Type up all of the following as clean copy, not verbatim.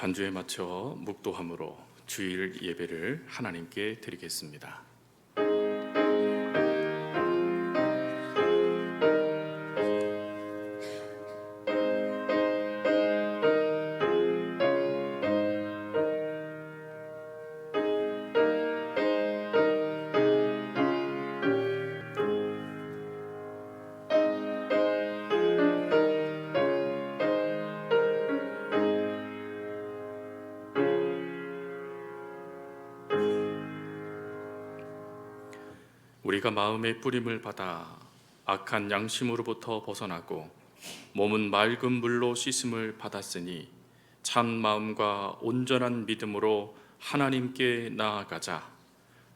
반주에 맞춰 묵도함으로 주일 예배를 하나님께 드리겠습니다. 우리가 마음의 뿌림을 받아 악한 양심으로부터 벗어나고 몸은 맑은 물로 씻음을 받았으니 참 마음과 온전한 믿음으로 하나님께 나아가자.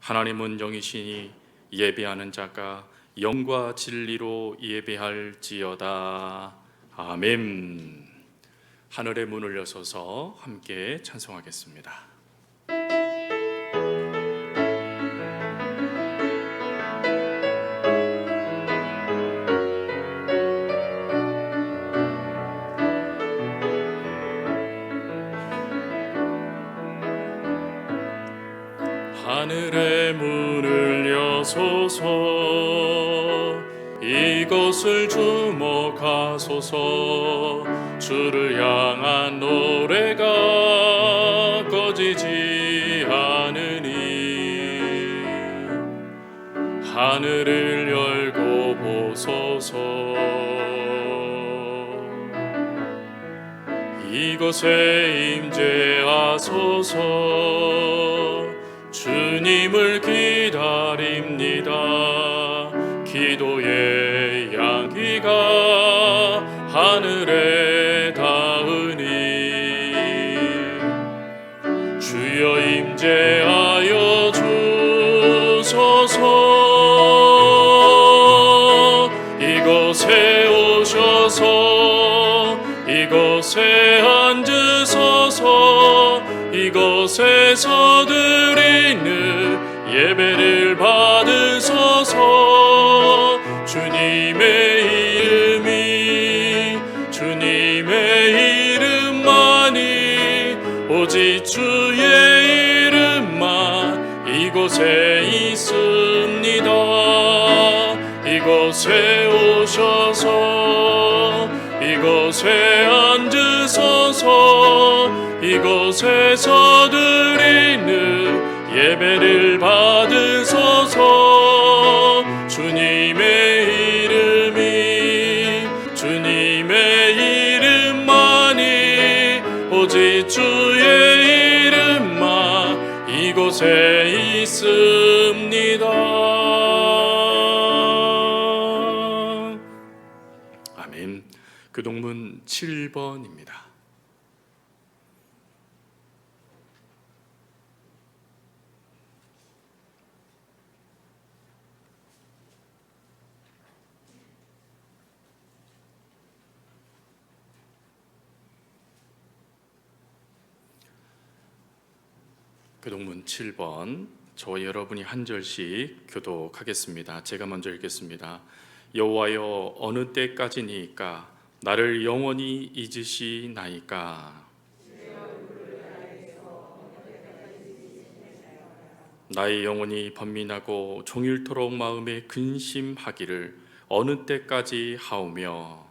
하나님은 영이시니 예배하는 자가 영과 진리로 예배할지어다. 아멘. 하늘의 문을 여서서 함께 찬송하겠습니다. 하늘의 문을 여소서, 이것을 주목하소서. 주를 향한 노래가 꺼지지 않으니 하늘을 열고 보소서. 이곳에 임재하소서. 주님을 기다립니다. 기도의 향기가 하늘에 닿으니 주여 임재하여 주소서. 이곳에 오셔서 이곳에 앉으소서. 이곳에서 드리는 예배를 받으소서. 주님의 이름만이 오직 주의 이름만 이곳에 있습니다. 이곳에 오셔서 이곳에 앉으소서. 이곳에서 드리는 예배를 받으소서. 주님의 이름만이 오직 주의 이름만 이곳에 있습니다. 아멘. 교동문 7번입니다. 교동문 7번, 저와 여러분이 한 절씩 교독하겠습니다. 제가 먼저 읽겠습니다. 여호와여, 어느 때까지니까 나를 영원히 잊으시나이까. 나의 영혼이 번민하고 종일토록 마음에 근심하기를 어느 때까지 하오며.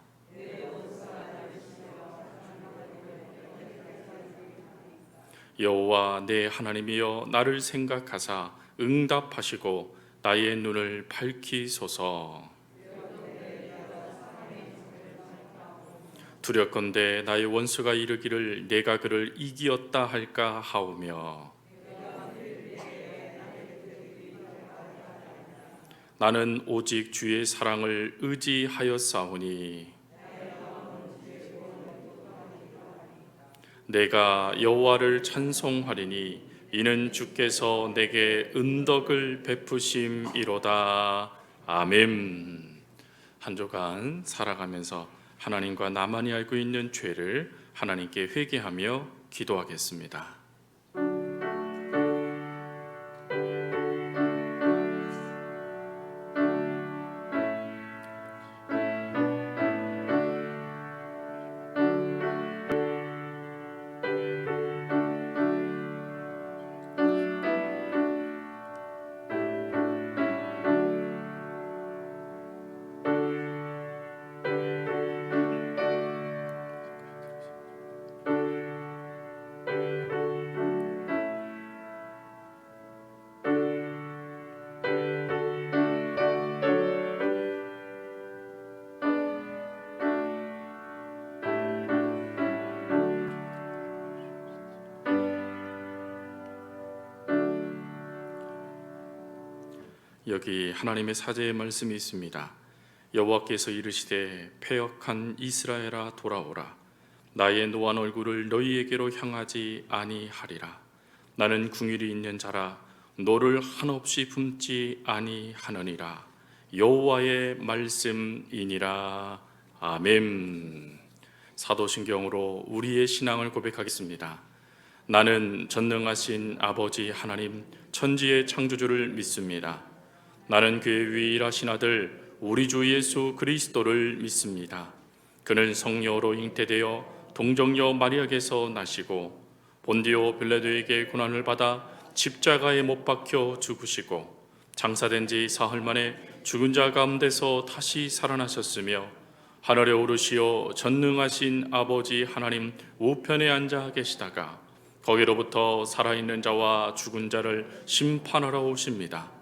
여호와 내 하나님이여, 나를 생각하사 응답하시고 나의 눈을 밝히소서. 두렵건대 나의 원수가 이르기를 내가 그를 이기었다 할까 하오며. 나는 오직 주의 사랑을 의지하였사오니 내가 여호와를 찬송하리니 이는 주께서 내게 은덕을 베푸심이로다. 아멘. 한 주간 살아가면서 하나님과 나만이 알고 있는 죄를 하나님께 회개하며 기도하겠습니다. 여기 하나님의 사제의 말씀이 있습니다. 여호와께서 이르시되 패역한 이스라엘아 돌아오라. 나의 노한 얼굴을 너희에게로 향하지 아니하리라. 나는 궁일이 있는 자라 너를 한없이 품지 아니하느니라. 여호와의 말씀이니라. 아멘. 사도신경으로 우리의 신앙을 고백하겠습니다. 나는 전능하신 아버지 하나님 천지의 창조주를 믿습니다. 나는 그의 유일하신 아들 우리 주 예수 그리스도를 믿습니다. 그는 성령으로 잉태되어 동정녀 마리아에게서 나시고 본디오 빌라도에게 고난을 받아 십자가에 못 박혀 죽으시고 장사된 지 사흘 만에 죽은 자 가운데서 다시 살아나셨으며 하늘에 오르시어 전능하신 아버지 하나님 우편에 앉아 계시다가 거기로부터 살아있는 자와 죽은 자를 심판하러 오십니다.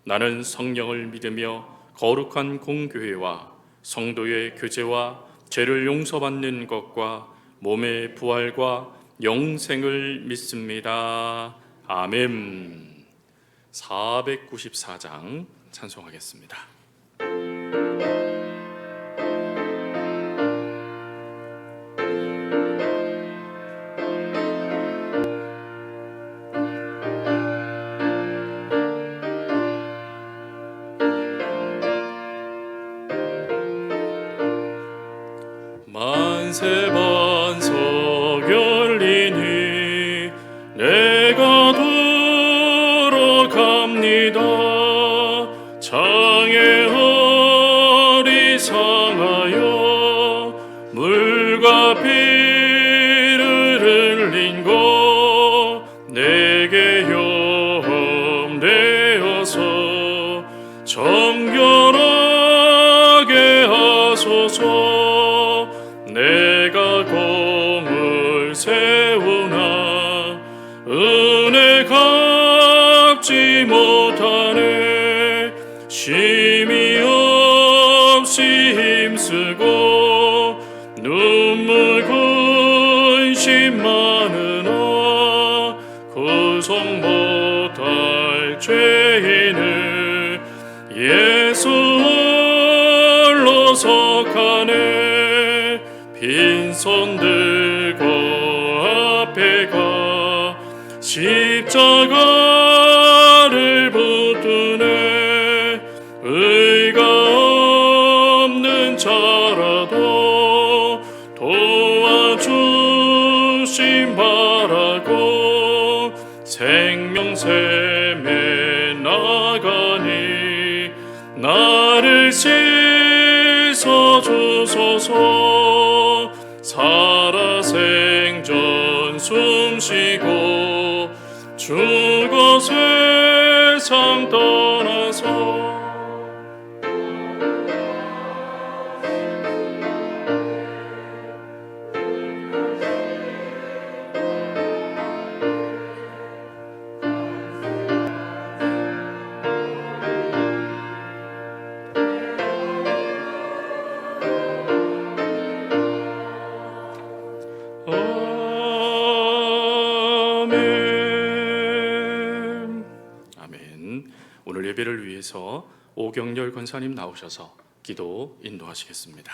나는 성령을 믿으며 거룩한 공교회와 성도의 교제와 죄를 용서받는 것과 몸의 부활과 영생을 믿습니다. 아멘. 494장 찬송하겠습니다. 만세 반석 열리니 내가 돌아갑니다. 장애 어리상하여 물과 피를 흘린 것 내게 염되어서 정결하게 하소서. 내가 공을 세우나 은혜 갚지 못하네. 쉼이 없이 힘쓰고 눈물 근심 많으나 구속 못할 죄인을 예수 홀로 속하네. 빈손 들고 앞에 가 십자가를 붙드네. 의가 없는 자라도 도와주심 바라고 생명샘에 나가니 나를 씻어 주소서. 살아 생전 숨쉬고 죽어 세상 떠나서 오늘 예배를 위해서 오경렬 권사님 나오셔서 기도 인도하시겠습니다.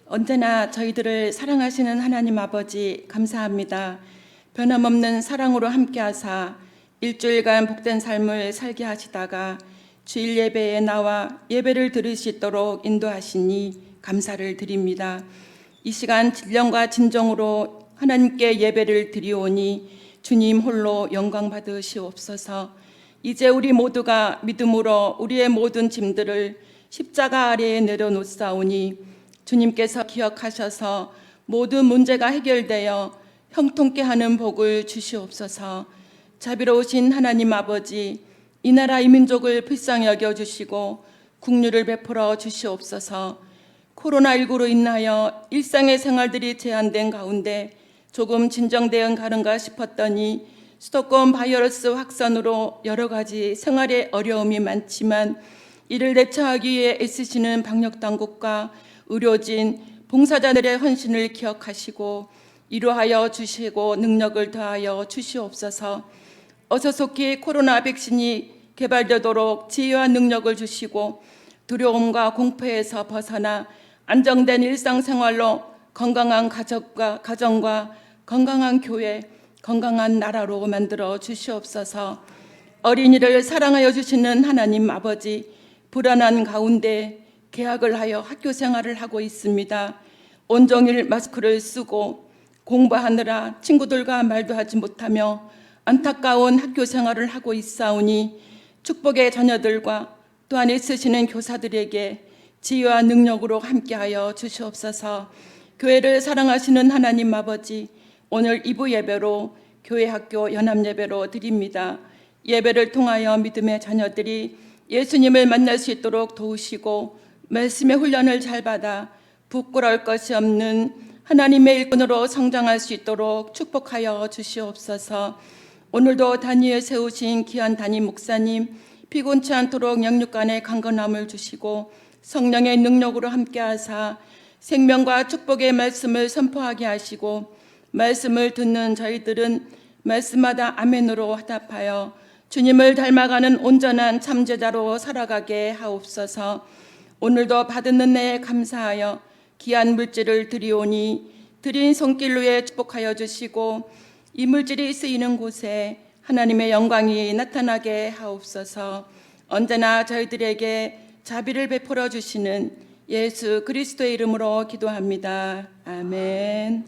언제나 저희들을 사랑하시는 하나님 아버지 감사합니다. 변함없는 사랑으로 함께하사 일주일간 복된 삶을 살게 하시다가 주일 예배에 나와 예배를 들을 수 있도록 인도하시니 감사를 드립니다. 이 시간 진령과 진정으로 하나님께 예배를 드리오니 주님 홀로 영광 받으시옵소서. 이제 우리 모두가 믿음으로 우리의 모든 짐들을 십자가 아래에 내려놓사오니 주님께서 기억하셔서 모든 문제가 해결되어 형통케 하는 복을 주시옵소서. 자비로우신 하나님 아버지, 이 나라 이 민족을 불쌍히 여겨주시고 국류를 베풀어 주시옵소서. 코로나19로 인하여 일상의 생활들이 제한된 가운데 조금 진정되어 가는가 싶었더니 수도권 바이러스 확산으로 여러 가지 생활에 어려움이 많지만 이를 대처하기 위해 애쓰시는 방역당국과 의료진, 봉사자들의 헌신을 기억하시고 이루하여 주시고 능력을 더하여 주시옵소서. 어서 속히 코로나 백신이 개발되도록 지혜와 능력을 주시고 두려움과 공포에서 벗어나 안정된 일상생활로 건강한 가정과 건강한 교회, 건강한 나라로 만들어 주시옵소서. 어린이를 사랑하여 주시는 하나님 아버지, 불안한 가운데 개학을 하여 학교 생활을 하고 있습니다. 온종일 마스크를 쓰고 공부하느라 친구들과 말도 하지 못하며 안타까운 학교 생활을 하고 있사오니 축복의 자녀들과 또한 애쓰시는 교사들에게 지혜와 능력으로 함께하여 주시옵소서. 교회를 사랑하시는 하나님 아버지, 오늘 2부 예배로 교회 학교 연합 예배로 드립니다. 예배를 통하여 믿음의 자녀들이 예수님을 만날 수 있도록 도우시고 말씀의 훈련을 잘 받아 부끄러울 것이 없는 하나님의 일꾼으로 성장할 수 있도록 축복하여 주시옵소서. 오늘도 단위에 세우신 귀한 담임 목사님, 피곤치 않도록 영육간의 강건함을 주시고 성령의 능력으로 함께하사 생명과 축복의 말씀을 선포하게 하시고 말씀을 듣는 저희들은 말씀마다 아멘으로 화답하여 주님을 닮아가는 온전한 참제자로 살아가게 하옵소서. 오늘도 받은 은혜에 감사하여 귀한 물질을 드리오니 드린 손길로에 축복하여 주시고 이 물질이 쓰이는 곳에 하나님의 영광이 나타나게 하옵소서. 언제나 저희들에게 자비를 베풀어 주시는 예수 그리스도의 이름으로 기도합니다. 아멘.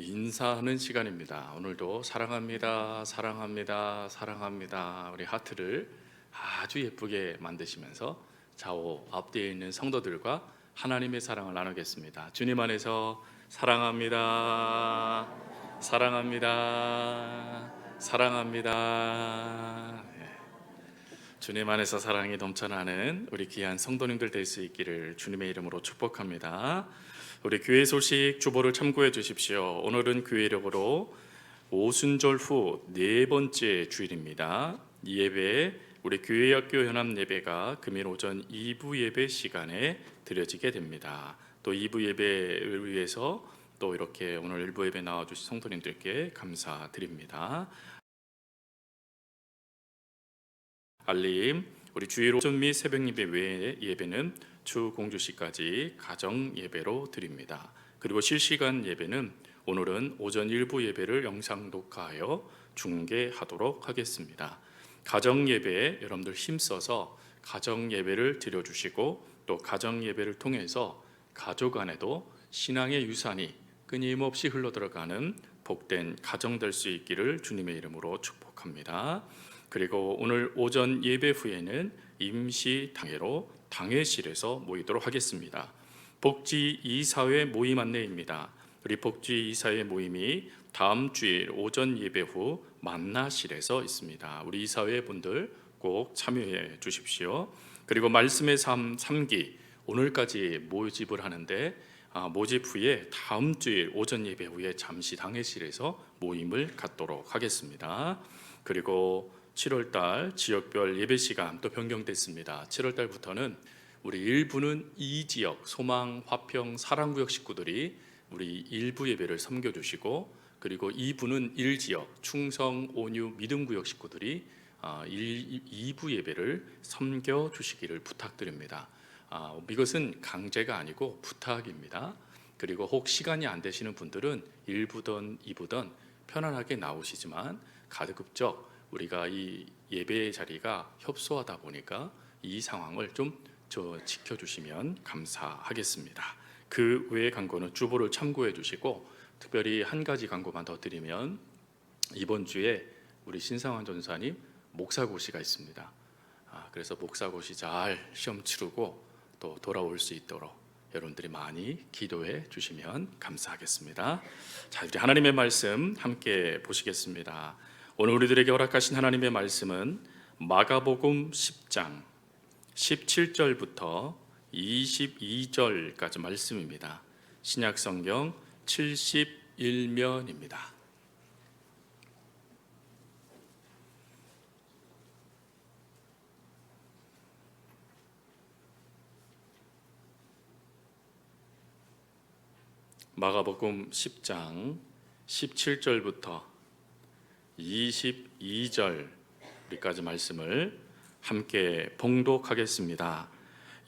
인사하는 시간입니다. 오늘도 사랑합니다, 사랑합니다, 사랑합니다. 우리 하트를 아주 예쁘게 만드시면서 좌우 앞뒤에 있는 성도들과 하나님의 사랑을 나누겠습니다. 주님 안에서 사랑합니다, 사랑합니다, 사랑합니다. 주님 안에서 사랑이 넘쳐나는 우리 귀한 성도님들 될 수 있기를 주님의 이름으로 축복합니다. 우리 교회 소식 주보를 참고해 주십시오. 오늘은 교회력으로 오순절 후 네 번째 주일입니다. 이 예배, 우리 교회학교 연합 예배가 금일 오전 2부 예배 시간에 드려지게 됩니다. 또 2부 예배를 위해서 또 이렇게 오늘 1부 예배 나와주신 성도님들께 감사드립니다. 알림, 우리 주일 오전 및 새벽 예배 외의 예배는 주 공주시까지 가정 예배로 드립니다. 그리고 실시간 예배는 오늘은 오전 1부 예배를 영상 녹화하여 중계하도록 하겠습니다. 가정 예배에 여러분들 힘써서 가정 예배를 드려주시고 또 가정 예배를 통해서 가족 안에도 신앙의 유산이 끊임없이 흘러들어가는 복된 가정 될 수 있기를 주님의 이름으로 축복합니다. 그리고 오늘 오전 예배 후에는 임시 당회로 당회실에서 모이도록 하겠습니다. 복지 이사회 모임 안내입니다. 우리 복지 이사회 모임이 다음 주일 오전 예배 후 만나실에서 있습니다. 우리 이사회 분들 꼭 참여해 주십시오. 그리고 말씀의 삶 3기 오늘까지 모집을 하는데 모집 후에 다음 주일 오전 예배 후에 잠시 당회실에서 모임을 갖도록 하겠습니다. 그리고 7월달 지역별 예배 시간 또 변경됐습니다. 7월달부터는 우리 일부는 이 지역 소망, 화평, 사랑구역 식구들이 우리 일부 예배를 섬겨주시고 그리고 2부는 1지역 충성, 온유, 믿음구역 식구들이 2부 예배를 섬겨주시기를 부탁드립니다. 이것은 강제가 아니고 부탁입니다. 그리고 혹 시간이 안 되시는 분들은 1부든 2부든 편안하게 나오시지만 가급적 우리가 이 예배의 자리가 협소하다 보니까 이 상황을 좀 지켜주시면 감사하겠습니다. 그 외의 광고는 주보를 참고해 주시고 특별히 한 가지 광고만 더 드리면 이번 주에 우리 신상환 전사님 목사고시가 있습니다. 그래서 목사고시 잘 시험 치르고 또 돌아올 수 있도록 여러분들이 많이 기도해 주시면 감사하겠습니다. 자, 우리 하나님의 말씀 함께 보시겠습니다. 오늘 우리들에게 허락하신 하나님의 말씀은 마가복음 10장 17절부터 22절까지 말씀입니다. 신약성경 71면입니다. 마가복음 10장 17절부터 22절까지 말씀을 함께 봉독하겠습니다.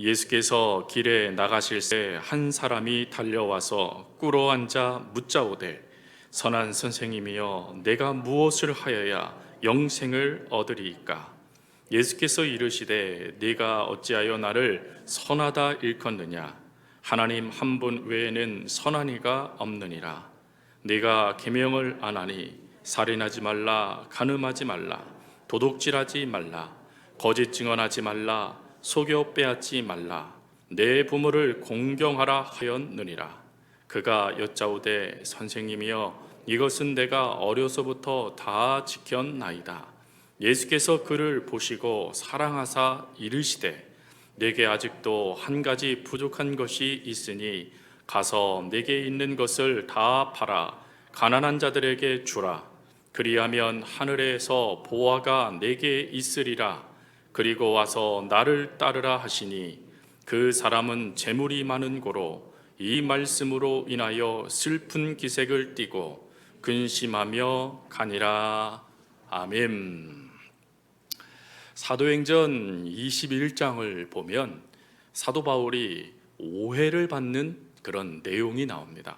예수께서 길에 나가실 때 한 사람이 달려와서 꿇어 앉아 묻자오되 선한 선생님이여 내가 무엇을 하여야 영생을 얻으리이까? 예수께서 이르시되 네가 어찌하여 나를 선하다 일컫느냐? 하나님 한 분 외에는 선한 이가 없느니라. 네가 계명을 안 하니 살인하지 말라, 간음하지 말라, 도둑질하지 말라, 거짓 증언하지 말라, 속여 빼앗지 말라, 내 부모를 공경하라 하였느니라. 그가 여짜오되 선생님이여 이것은 내가 어려서부터 다 지켰나이다. 예수께서 그를 보시고 사랑하사 이르시되 내게 아직도 한 가지 부족한 것이 있으니 가서 내게 있는 것을 다 팔아 가난한 자들에게 주라. 그리하면 하늘에서 보화가 내게 있으리라. 그리고 와서 나를 따르라 하시니 그 사람은 재물이 많은 고로 이 말씀으로 인하여 슬픈 기색을 띠고 근심하며 가니라. 아멘. 사도행전 21장을 보면 사도 바울이 오해를 받는 그런 내용이 나옵니다.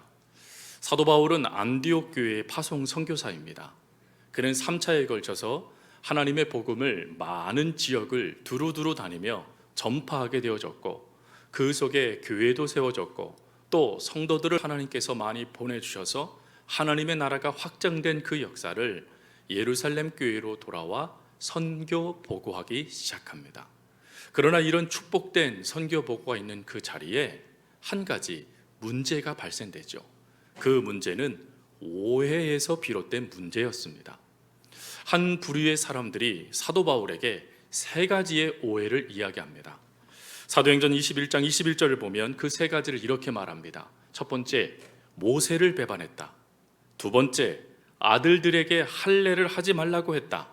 사도 바울은 안디옥 교회의 파송 선교사입니다. 그는 3차에 걸쳐서 하나님의 복음을 많은 지역을 두루두루 다니며 전파하게 되어졌고 그 속에 교회도 세워졌고 또 성도들을 하나님께서 많이 보내주셔서 하나님의 나라가 확장된 그 역사를 예루살렘 교회로 돌아와 선교 보고하기 시작합니다. 그러나 이런 축복된 선교 보고가 있는 그 자리에 한 가지 문제가 발생되죠. 그 문제는 오해에서 비롯된 문제였습니다. 한 부류의 사람들이 사도 바울에게 세 가지의 오해를 이야기합니다. 사도행전 21장 21절을 보면 그 세 가지를 이렇게 말합니다. 첫 번째, 모세를 배반했다. 두 번째, 아들들에게 할례를 하지 말라고 했다.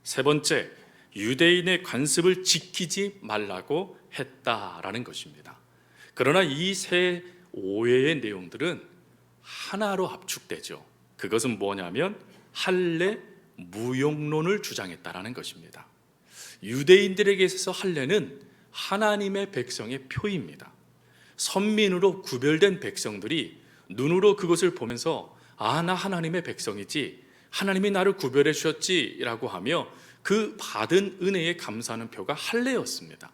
세 번째, 유대인의 관습을 지키지 말라고 했다라는 것입니다. 그러나 이 세 오해의 내용들은 하나로 압축되죠. 그것은 뭐냐면 할례 무용론을 주장했다라는 것입니다. 유대인들에게 있어서 할례는 하나님의 백성의 표입니다. 선민으로 구별된 백성들이 눈으로 그것을 보면서 나 하나님의 백성이지, 하나님이 나를 구별해 주셨지라고 하며 그 받은 은혜에 감사하는 표가 할례였습니다.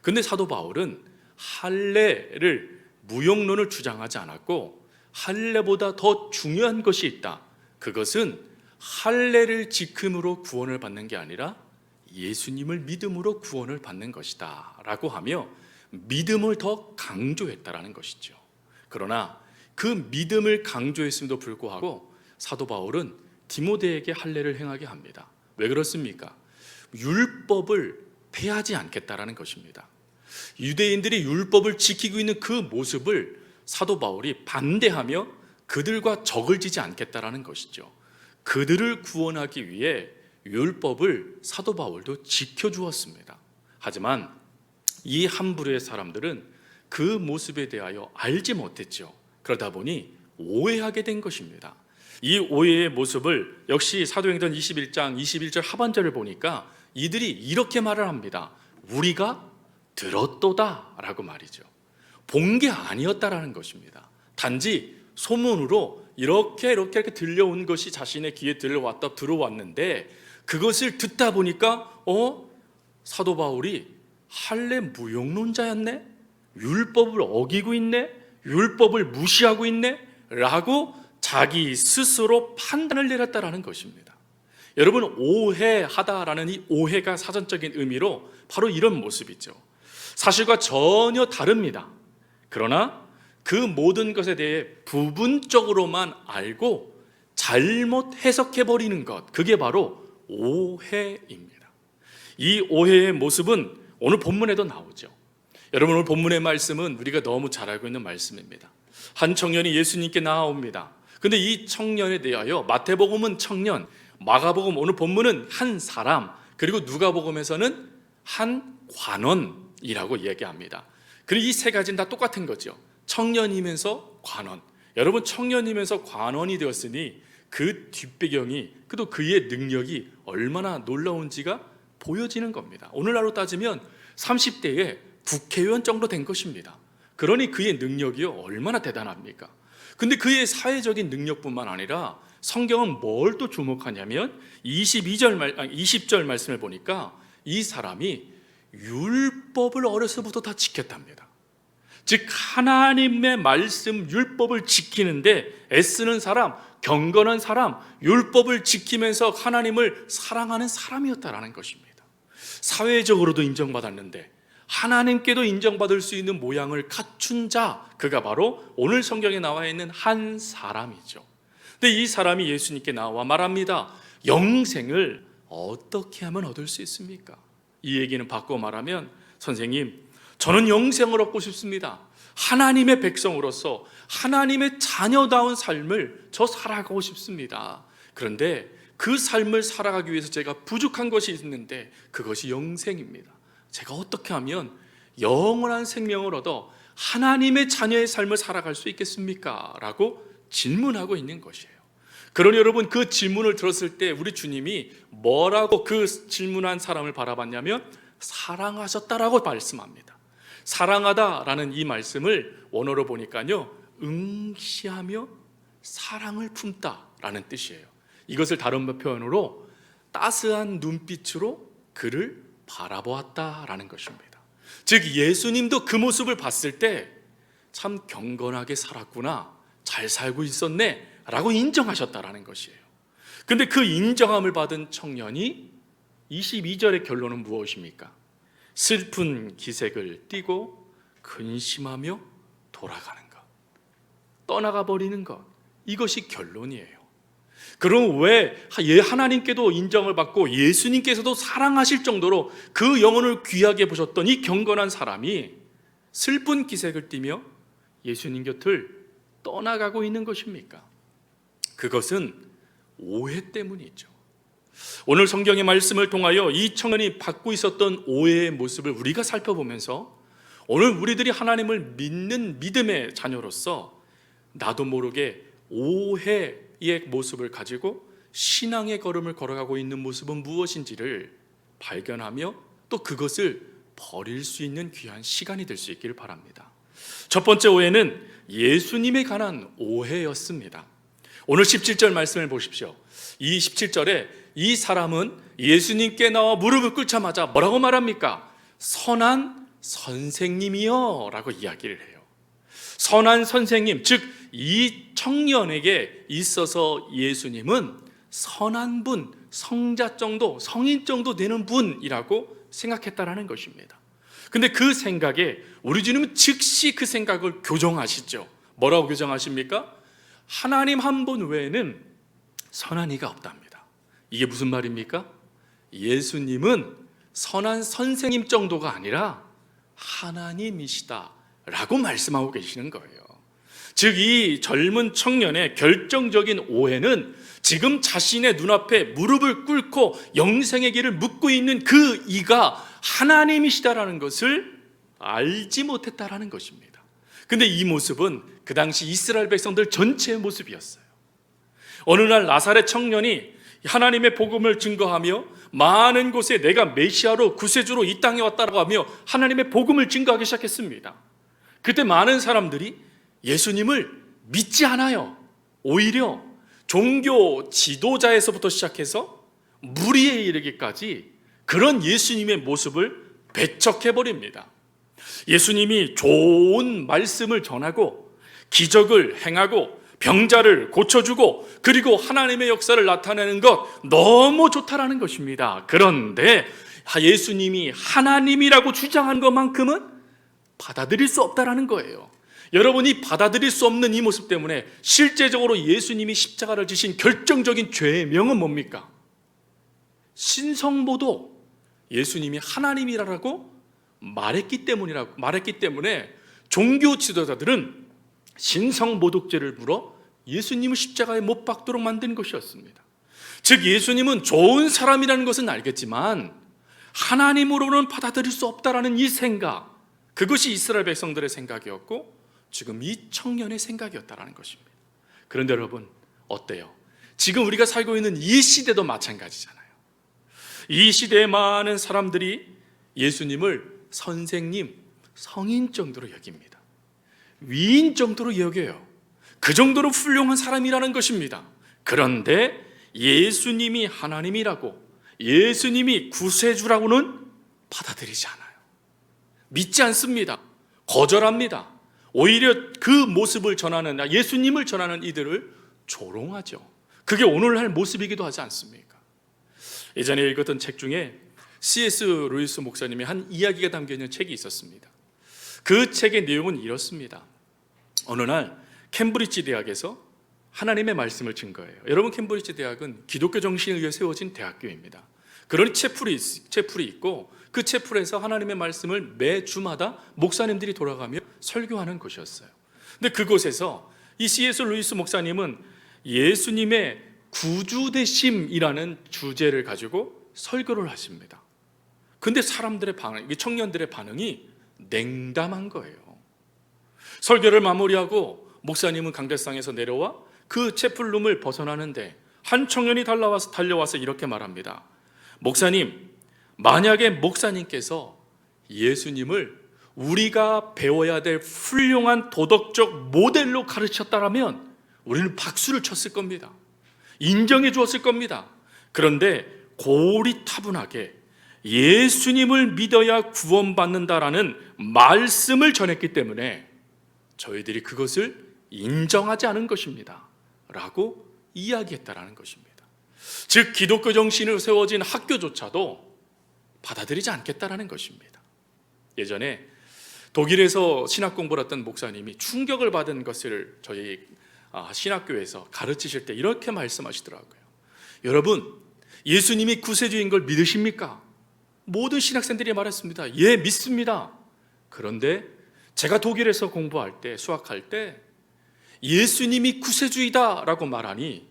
근데 사도 바울은 할례를 무용론을 주장하지 않았고 할례보다 더 중요한 것이 있다. 그것은 할례를 지킴으로 구원을 받는 게 아니라 예수님을 믿음으로 구원을 받는 것이다 라고 하며 믿음을 더 강조했다라는 것이죠. 그러나 그 믿음을 강조했음에도 불구하고 사도 바울은 디모데에게 할례를 행하게 합니다. 왜 그렇습니까? 율법을 폐하지 않겠다라는 것입니다. 유대인들이 율법을 지키고 있는 그 모습을 사도 바울이 반대하며 그들과 적을 지지 않겠다라는 것이죠. 그들을 구원하기 위해 율법을 사도 바울도 지켜주었습니다. 하지만 이 한 부류의 사람들은 그 모습에 대하여 알지 못했죠. 그러다 보니 오해하게 된 것입니다. 이 오해의 모습을 역시 사도행전 21장 21절 하반절을 보니까 이들이 이렇게 말을 합니다. 우리가 들었도다 라고 말이죠. 본 게 아니었다라는 것입니다. 단지 소문으로 이렇게 들려온 것이 자신의 귀에 들어왔는데 그것을 듣다 보니까 사도 바울이 할례 무용론자였네? 율법을 어기고 있네? 율법을 무시하고 있네? 라고 자기 스스로 판단을 내렸다라는 것입니다. 여러분, 오해하다라는 이 오해가 사전적인 의미로 바로 이런 모습이죠. 사실과 전혀 다릅니다. 그러나 그 모든 것에 대해 부분적으로만 알고 잘못 해석해버리는 것, 그게 바로 오해입니다. 이 오해의 모습은 오늘 본문에도 나오죠. 여러분, 오늘 본문의 말씀은 우리가 너무 잘 알고 있는 말씀입니다. 한 청년이 예수님께 나아옵니다. 근데 이 청년에 대하여 마태복음은 청년, 마가복음 오늘 본문은 한 사람, 그리고 누가복음에서는 한 관원이라고 이야기합니다. 그리고 이 세 가지는 다 똑같은 거죠. 청년이면서 관원. 여러분, 청년이면서 관원이 되었으니 그 뒷배경이, 또 그의 능력이 얼마나 놀라운지가 보여지는 겁니다. 오늘날로 따지면 30대에 국회의원 정도 된 것입니다. 그러니 그의 능력이 얼마나 대단합니까? 근데 그의 사회적인 능력뿐만 아니라 성경은 뭘 또 주목하냐면 20절 말씀을 보니까 이 사람이 율법을 어려서부터 다 지켰답니다. 즉 하나님의 말씀 율법을 지키는데 애쓰는 사람, 경건한 사람, 율법을 지키면서 하나님을 사랑하는 사람이었다라는 것입니다. 사회적으로도 인정받았는데 하나님께도 인정받을 수 있는 모양을 갖춘 자, 그가 바로 오늘 성경에 나와 있는 한 사람이죠. 근데 이 사람이 예수님께 나와 말합니다. 영생을 어떻게 하면 얻을 수 있습니까? 이 얘기는 바꿔 말하면, 선생님, 저는 영생을 얻고 싶습니다. 하나님의 백성으로서 하나님의 자녀다운 삶을 저 살아가고 싶습니다. 그런데 그 삶을 살아가기 위해서 제가 부족한 것이 있는데 그것이 영생입니다. 제가 어떻게 하면 영원한 생명을 얻어 하나님의 자녀의 삶을 살아갈 수 있겠습니까? 라고 질문하고 있는 것이에요. 그러니 여러분, 그 질문을 들었을 때 우리 주님이 뭐라고 그 질문한 사람을 바라봤냐면 사랑하셨다라고 말씀합니다. 사랑하다라는 이 말씀을 원어로 보니까요, 응시하며 사랑을 품다라는 뜻이에요. 이것을 다른 표현으로 따스한 눈빛으로 그를 바라보았다라는 것입니다. 즉 예수님도 그 모습을 봤을 때 참 경건하게 살았구나, 잘 살고 있었네 라고 인정하셨다라는 것이에요. 근데 그 인정함을 받은 청년이 22절의 결론은 무엇입니까? 슬픈 기색을 띠고 근심하며 돌아가는 것, 떠나가 버리는 것, 이것이 결론이에요. 그럼 왜 하나님께도 인정을 받고 예수님께서도 사랑하실 정도로 그 영혼을 귀하게 보셨던 이 경건한 사람이 슬픈 기색을 띠며 예수님 곁을 떠나가고 있는 것입니까? 그것은 오해 때문이죠. 오늘 성경의 말씀을 통하여 이 청년이 받고 있었던 오해의 모습을 우리가 살펴보면서 오늘 우리들이 하나님을 믿는 믿음의 자녀로서 나도 모르게 오해의 모습을 가지고 신앙의 걸음을 걸어가고 있는 모습은 무엇인지를 발견하며 또 그것을 버릴 수 있는 귀한 시간이 될 수 있기를 바랍니다. 첫 번째 오해는 예수님에 관한 오해였습니다. 오늘 17절 말씀을 보십시오. 이 17절에 이 사람은 예수님께 나와 무릎을 꿇자마자 뭐라고 말합니까? 선한 선생님이여 라고 이야기를 해요. 선한 선생님, 즉 이 청년에게 있어서 예수님은 선한 분, 성자 정도, 성인 정도 되는 분이라고 생각했다라는 것입니다. 근데 그 생각에 우리 주님은 즉시 그 생각을 교정하시죠. 뭐라고 교정하십니까? 하나님 한 분 외에는 선한 이가 없답니다. 이게 무슨 말입니까? 예수님은 선한 선생님 정도가 아니라 하나님이시다 라고 말씀하고 계시는 거예요. 즉 이 젊은 청년의 결정적인 오해는 지금 자신의 눈앞에 무릎을 꿇고 영생의 길을 묻고 있는 그 이가 하나님이시다라는 것을 알지 못했다라는 것입니다. 근데 이 모습은 그 당시 이스라엘 백성들 전체의 모습이었어요. 어느 날 나사렛 청년이 하나님의 복음을 증거하며 많은 곳에 내가 메시아로 구세주로 이 땅에 왔다고 하며 하나님의 복음을 증거하기 시작했습니다. 그때 많은 사람들이 예수님을 믿지 않아요. 오히려 종교 지도자에서부터 시작해서 무리에 이르기까지 그런 예수님의 모습을 배척해버립니다. 예수님이 좋은 말씀을 전하고 기적을 행하고 병자를 고쳐주고 그리고 하나님의 역사를 나타내는 것 너무 좋다라는 것입니다. 그런데 예수님이 하나님이라고 주장한 것만큼은 받아들일 수 없다라는 거예요. 여러분이 받아들일 수 없는 이 모습 때문에 실제적으로 예수님이 십자가를 지신 결정적인 죄의 명은 뭡니까? 신성모독, 예수님이 하나님이라고 말했기 때문에 종교 지도자들은 신성모독죄를 물어 예수님을 십자가에 못 박도록 만든 것이었습니다. 즉 예수님은 좋은 사람이라는 것은 알겠지만 하나님으로는 받아들일 수 없다라는 이 생각, 그것이 이스라엘 백성들의 생각이었고 지금 이 청년의 생각이었다라는 것입니다. 그런데 여러분 어때요? 지금 우리가 살고 있는 이 시대도 마찬가지잖아요. 이 시대의 많은 사람들이 예수님을 선생님, 성인 정도로 여깁니다. 위인 정도로 여겨요. 그 정도로 훌륭한 사람이라는 것입니다. 그런데 예수님이 하나님이라고, 예수님이 구세주라고는 받아들이지 않아요. 믿지 않습니다. 거절합니다. 오히려 그 모습을 전하는, 예수님을 전하는 이들을 조롱하죠. 그게 오늘날 모습이기도 하지 않습니까? 예전에 읽었던 책 중에 C.S. 루이스 목사님의 한 이야기가 담겨있는 책이 있었습니다. 그 책의 내용은 이렇습니다. 어느 날 캠브리지 대학에서 하나님의 말씀을 증거해요. 여러분, 캠브리지 대학은 기독교 정신에 의해 세워진 대학교입니다. 그런 채플이 있고 그 채플에서 하나님의 말씀을 매 주마다 목사님들이 돌아가며 설교하는 곳이었어요. 근데 그곳에서 이 C.S. 루이스 목사님은 예수님의 구주되심이라는 주제를 가지고 설교를 하십니다. 근데 사람들의 반응, 청년들의 반응이 냉담한 거예요. 설교를 마무리하고 목사님은 강대상에서 내려와 그 채플룸을 벗어나는데 한 청년이 달려와서 이렇게 말합니다. 목사님, 만약에 목사님께서 예수님을 우리가 배워야 될 훌륭한 도덕적 모델로 가르쳤다라면 우리는 박수를 쳤을 겁니다. 인정해 주었을 겁니다. 그런데 고리타분하게 예수님을 믿어야 구원받는다라는 말씀을 전했기 때문에 저희들이 그것을 인정하지 않은 것입니다 라고 이야기했다라는 것입니다. 즉 기독교 정신으로 세워진 학교조차도 받아들이지 않겠다라는 것입니다. 예전에 독일에서 신학 공부를 했던 목사님이 충격을 받은 것을 저희 신학교에서 가르치실 때 이렇게 말씀하시더라고요. 여러분, 예수님이 구세주인 걸 믿으십니까? 모든 신학생들이 말했습니다. 예, 믿습니다. 그런데 제가 독일에서 공부할 때, 수학할 때 예수님이 구세주이다 라고 말하니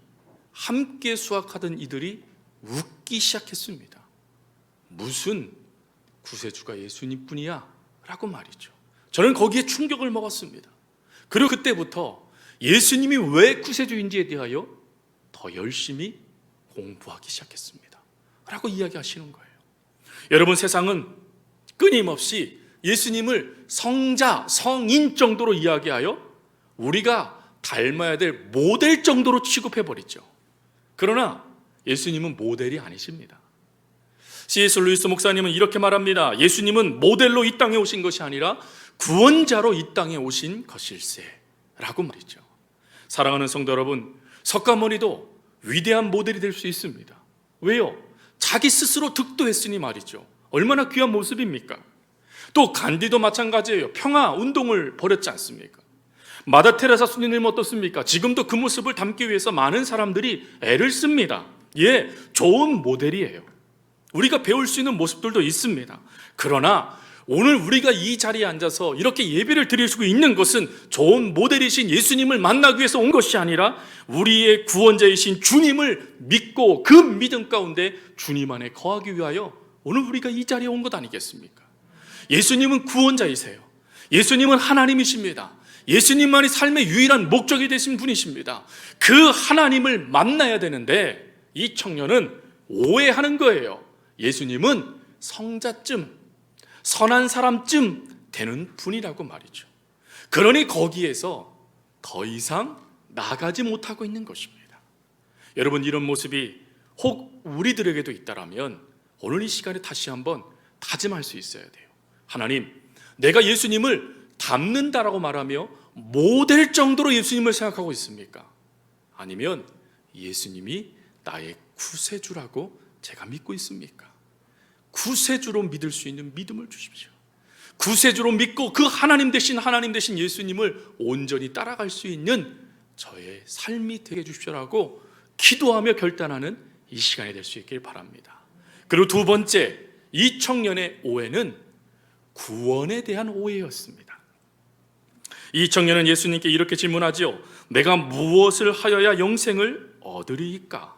함께 수학하던 이들이 웃기 시작했습니다. 무슨 구세주가 예수님뿐이야? 라고 말이죠. 저는 거기에 충격을 먹었습니다. 그리고 그때부터 예수님이 왜 구세주인지에 대하여 더 열심히 공부하기 시작했습니다 라고 이야기하시는 거예요. 여러분, 세상은 끊임없이 예수님을 성자, 성인 정도로 이야기하여 우리가 닮아야 될 모델 정도로 취급해버리죠. 그러나 예수님은 모델이 아니십니다. C.S. 루이스 목사님은 이렇게 말합니다. 예수님은 모델로 이 땅에 오신 것이 아니라 구원자로 이 땅에 오신 것일세 라고 말이죠. 사랑하는 성도 여러분, 석가모니도 위대한 모델이 될 수 있습니다. 왜요? 자기 스스로 득도했으니 말이죠. 얼마나 귀한 모습입니까? 또 간디도 마찬가지예요. 평화 운동을 벌였지 않습니까? 마다 테레사 수녀님 어떻습니까? 지금도 그 모습을 담기 위해서 많은 사람들이 애를 씁니다. 예, 좋은 모델이에요. 우리가 배울 수 있는 모습들도 있습니다. 그러나 오늘 우리가 이 자리에 앉아서 이렇게 예배를 드릴 수 있는 것은 좋은 모델이신 예수님을 만나기 위해서 온 것이 아니라 우리의 구원자이신 주님을 믿고 그 믿음 가운데 주님 안에 거하기 위하여 오늘 우리가 이 자리에 온 것 아니겠습니까? 예수님은 구원자이세요. 예수님은 하나님이십니다. 예수님만이 삶의 유일한 목적이 되신 분이십니다. 그 하나님을 만나야 되는데 이 청년은 오해하는 거예요. 예수님은 성자쯤, 선한 사람쯤 되는 분이라고 말이죠. 그러니 거기에서 더 이상 나가지 못하고 있는 것입니다. 여러분, 이런 모습이 혹 우리들에게도 있다라면 오늘 이 시간에 다시 한번 다짐할 수 있어야 돼요. 하나님, 내가 예수님을 닮는다라고 말하며 모델 정도로 예수님을 생각하고 있습니까? 아니면 예수님이 나의 구세주라고 제가 믿고 있습니까? 구세주로 믿을 수 있는 믿음을 주십시오. 구세주로 믿고 그 하나님 대신 예수님을 온전히 따라갈 수 있는 저의 삶이 되게 해주십시오라고 기도하며 결단하는 이 시간이 될 수 있길 바랍니다. 그리고 두 번째, 이 청년의 오해는 구원에 대한 오해였습니다. 이 청년은 예수님께 이렇게 질문하죠. 내가 무엇을 하여야 영생을 얻으리이까?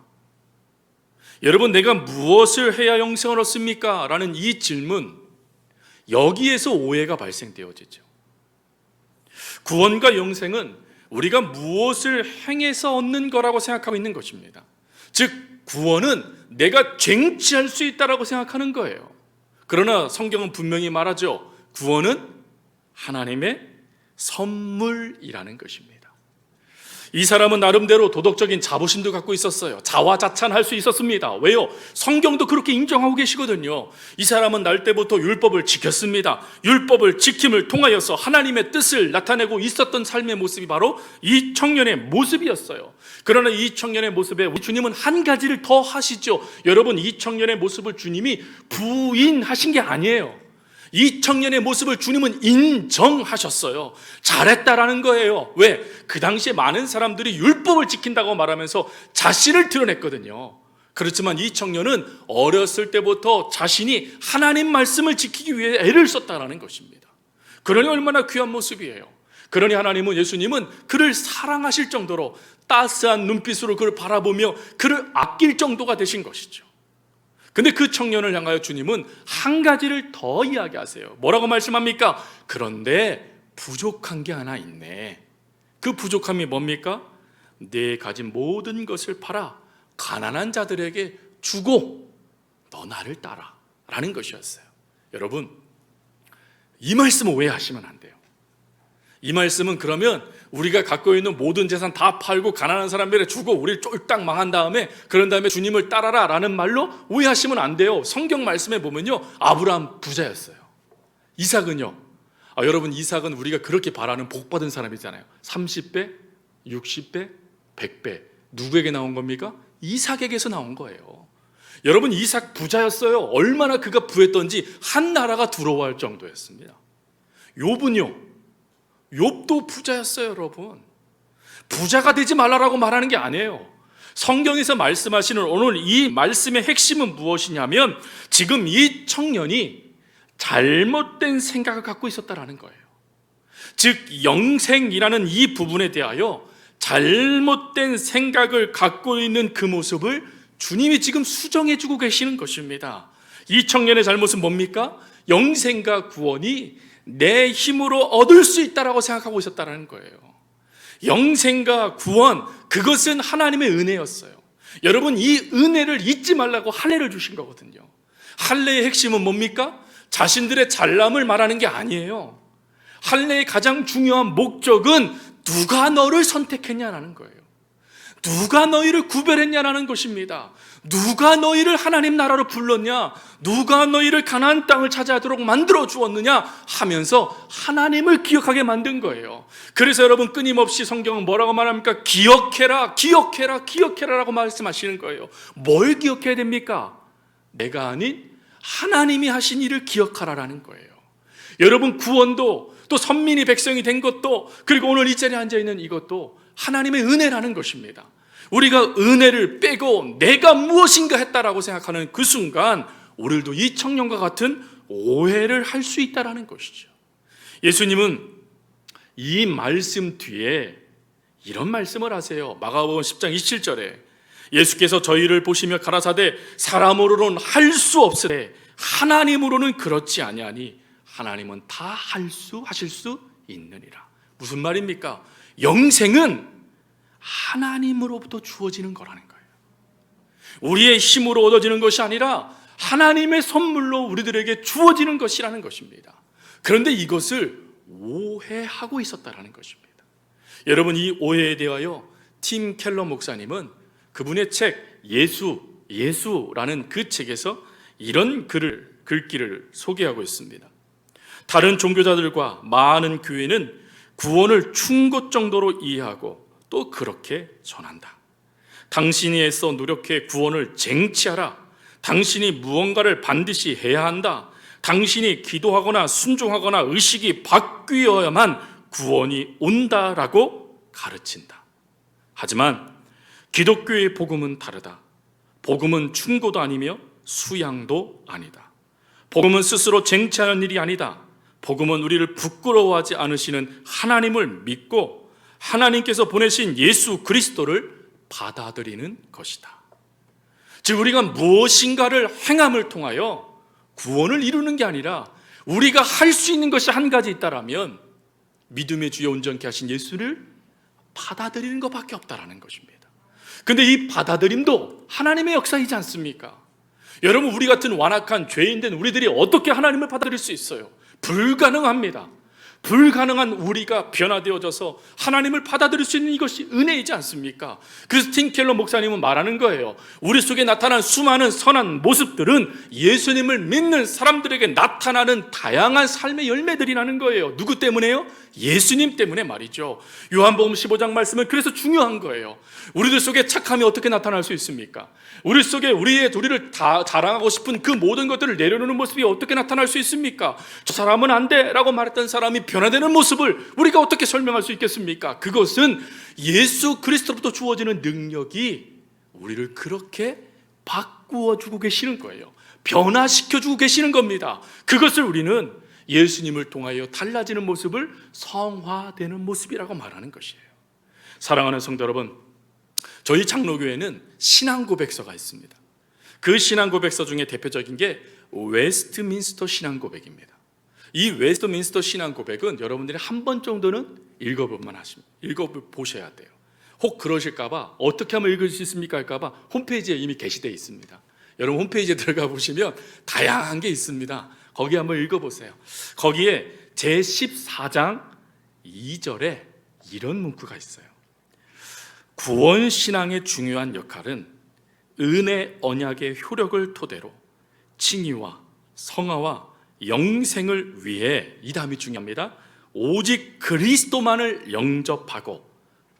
여러분, 내가 무엇을 해야 영생을 얻습니까? 라는 이 질문, 여기에서 오해가 발생되어지죠. 구원과 영생은 우리가 무엇을 행해서 얻는 거라고 생각하고 있는 것입니다. 즉, 구원은 내가 쟁취할 수 있다라고 생각하는 거예요. 그러나 성경은 분명히 말하죠. 구원은 하나님의 선물이라는 것입니다. 이 사람은 나름대로 도덕적인 자부심도 갖고 있었어요. 자화자찬할 수 있었습니다. 왜요? 성경도 그렇게 인정하고 계시거든요. 이 사람은 날 때부터 율법을 지켰습니다. 율법을 지킴을 통하여서 하나님의 뜻을 나타내고 있었던 삶의 모습이 바로 이 청년의 모습이었어요. 그러나 이 청년의 모습에 우리 주님은 한 가지를 더 하시죠. 여러분, 이 청년의 모습을 주님이 부인하신 게 아니에요. 이 청년의 모습을 주님은 인정하셨어요. 잘했다라는 거예요. 왜? 그 당시에 많은 사람들이 율법을 지킨다고 말하면서 자신을 드러냈거든요. 그렇지만 이 청년은 어렸을 때부터 자신이 하나님 말씀을 지키기 위해 애를 썼다라는 것입니다. 그러니 얼마나 귀한 모습이에요. 그러니 하나님은, 예수님은 그를 사랑하실 정도로 따스한 눈빛으로 그를 바라보며 그를 아낄 정도가 되신 것이죠. 근데 그 청년을 향하여 주님은 한 가지를 더 이야기하세요. 뭐라고 말씀합니까? 그런데 부족한 게 하나 있네. 그 부족함이 뭡니까? 네 가진 모든 것을 팔아 가난한 자들에게 주고 너 나를 따라 라는 것이었어요. 여러분, 이 말씀을 오해하시면 안 돼요. 이 말씀은 그러면 우리가 갖고 있는 모든 재산 다 팔고 가난한 사람들에게 주고 우리를 쫄딱 망한 다음에, 그런 다음에 주님을 따라라 라는 말로 오해하시면 안 돼요. 성경 말씀에 보면요, 아브라함 부자였어요. 이삭은요, 여러분, 이삭은 우리가 그렇게 바라는 복받은 사람이잖아요. 30배, 60배, 100배. 누구에게 나온 겁니까? 이삭에게서 나온 거예요. 여러분, 이삭 부자였어요. 얼마나 그가 부했던지 한 나라가 두려워할 정도였습니다. 욥은요, 욥도 부자였어요. 여러분, 부자가 되지 말라라고 말하는 게 아니에요. 성경에서 말씀하시는 오늘 이 말씀의 핵심은 무엇이냐면, 지금 이 청년이 잘못된 생각을 갖고 있었다라는 거예요. 즉, 영생이라는 이 부분에 대하여 잘못된 생각을 갖고 있는 그 모습을 주님이 지금 수정해 주고 계시는 것입니다. 이 청년의 잘못은 뭡니까? 영생과 구원이 내 힘으로 얻을 수 있다라고 생각하고 있었다는 거예요. 영생과 구원, 그것은 하나님의 은혜였어요. 여러분, 이 은혜를 잊지 말라고 할례를 주신 거거든요. 할례의 핵심은 뭡니까? 자신들의 잘남을 말하는 게 아니에요. 할례의 가장 중요한 목적은 누가 너를 선택했냐라는 거예요. 누가 너희를 구별했냐라는 것입니다. 누가 너희를 하나님 나라로 불렀냐, 누가 너희를 가나안 땅을 차지하도록 만들어 주었느냐 하면서 하나님을 기억하게 만든 거예요. 그래서 여러분, 끊임없이 성경은 뭐라고 말합니까? 기억해라, 기억해라, 기억해라라고 말씀하시는 거예요. 뭘 기억해야 됩니까? 내가 아닌 하나님이 하신 일을 기억하라라는 거예요. 여러분, 구원도, 또 선민이 백성이 된 것도, 그리고 오늘 이 자리에 앉아있는 이것도 하나님의 은혜라는 것입니다. 우리가 은혜를 빼고 내가 무엇인가 했다라고 생각하는 그 순간, 우리도 이 청년과 같은 오해를 할 수 있다라는 것이죠. 예수님은 이 말씀 뒤에 이런 말씀을 하세요. 마가복음 10장 27절에 예수께서 저희를 보시며 가라사대 사람으로는 할 수 없으되 하나님으로는 그렇지 아니하니 하나님은 다 하실 수 있느니라. 무슨 말입니까? 영생은 하나님으로부터 주어지는 거라는 거예요. 우리의 힘으로 얻어지는 것이 아니라 하나님의 선물로 우리들에게 주어지는 것이라는 것입니다. 그런데 이것을 오해하고 있었다라는 것입니다. 여러분, 이 오해에 대하여 팀 켈러 목사님은 그분의 책 예수라는 그 책에서 이런 글귀를 소개하고 있습니다. 다른 종교자들과 많은 교회는 구원을 충고 정도로 이해하고 또 그렇게 전한다. 당신이 애써 노력해 구원을 쟁취하라. 당신이 무언가를 반드시 해야 한다. 당신이 기도하거나 순종하거나 의식이 바뀌어야만 구원이 온다라고 가르친다. 하지만 기독교의 복음은 다르다. 복음은 충고도 아니며 수양도 아니다. 복음은 스스로 쟁취하는 일이 아니다. 복음은 우리를 부끄러워하지 않으시는 하나님을 믿고 하나님께서 보내신 예수 그리스도를 받아들이는 것이다. 즉 우리가 무엇인가를 행함을 통하여 구원을 이루는 게 아니라 우리가 할 수 있는 것이 한 가지 있다라면 믿음의 주여 온전케 하신 예수를 받아들이는 것밖에 없다라는 것입니다. 근데 이 받아들임도 하나님의 역사이지 않습니까? 여러분, 우리 같은 완악한 죄인된 우리들이 어떻게 하나님을 받아들일 수 있어요? 불가능합니다. 불가능한 우리가 변화되어져서 하나님을 받아들일 수 있는 이것이 은혜이지 않습니까? 그래서 팀 켈러 목사님은 말하는 거예요. 우리 속에 나타난 수많은 선한 모습들은 예수님을 믿는 사람들에게 나타나는 다양한 삶의 열매들이라는 거예요. 누구 때문에요? 예수님 때문에 말이죠. 요한복음 15장 말씀은 그래서 중요한 거예요. 우리들 속에 착함이 어떻게 나타날 수 있습니까? 우리 속에 우리를 다 자랑하고 싶은 그 모든 것들을 내려놓는 모습이 어떻게 나타날 수 있습니까? 저 사람은 안 돼 라고 말했던 사람이 변화되는 모습을 우리가 어떻게 설명할 수 있겠습니까? 그것은 예수 그리스도로부터 주어지는 능력이 우리를 그렇게 바꾸어 주고 계시는 거예요. 변화시켜 주고 계시는 겁니다. 그것을 우리는 예수님을 통하여 달라지는 모습을 성화되는 모습이라고 말하는 것이에요. 사랑하는 성도 여러분, 저희 장로교회는 신앙고백서가 있습니다. 그 신앙고백서 중에 대표적인 게 웨스트민스터 신앙고백입니다. 이 웨스트민스터 신앙고백은 여러분들이 한 번 정도는 읽어보셔야 돼요. 혹 그러실까봐 어떻게 하면 읽을 수 있습니까 할까봐 홈페이지에 이미 게시되어 있습니다. 여러분 홈페이지에 들어가 보시면 다양한 게 있습니다. 거기 한번 읽어보세요. 거기에 제14장 2절에 이런 문구가 있어요. 구원신앙의 중요한 역할은 은혜 언약의 효력을 토대로 칭의와 성화와 영생을 위해, 이 다음이 중요합니다, 오직 그리스도만을 영접하고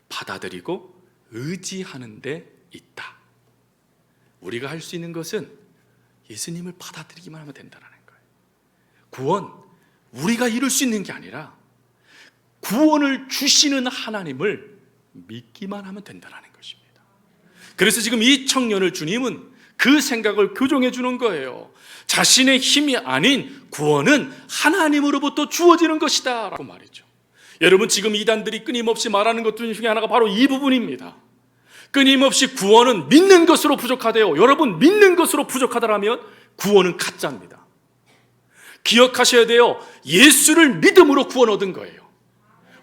받아들이고 의지하는 데 있다. 우리가 할 수 있는 것은 예수님을 받아들이기만 하면 된다는 거예요. 구원, 우리가 이룰 수 있는 게 아니라 구원을 주시는 하나님을 믿기만 하면 된다는 것입니다. 그래서 지금 이 청년을 주님은 그 생각을 교정해 주는 거예요. 자신의 힘이 아닌 구원은 하나님으로부터 주어지는 것이다 라고 말이죠. 여러분, 지금 이단들이 끊임없이 말하는 것 중에 하나가 바로 이 부분입니다. 끊임없이 구원은 믿는 것으로 부족하대요. 여러분, 믿는 것으로 부족하다라면 구원은 가짜입니다. 기억하셔야 돼요. 예수를 믿음으로 구원 얻은 거예요.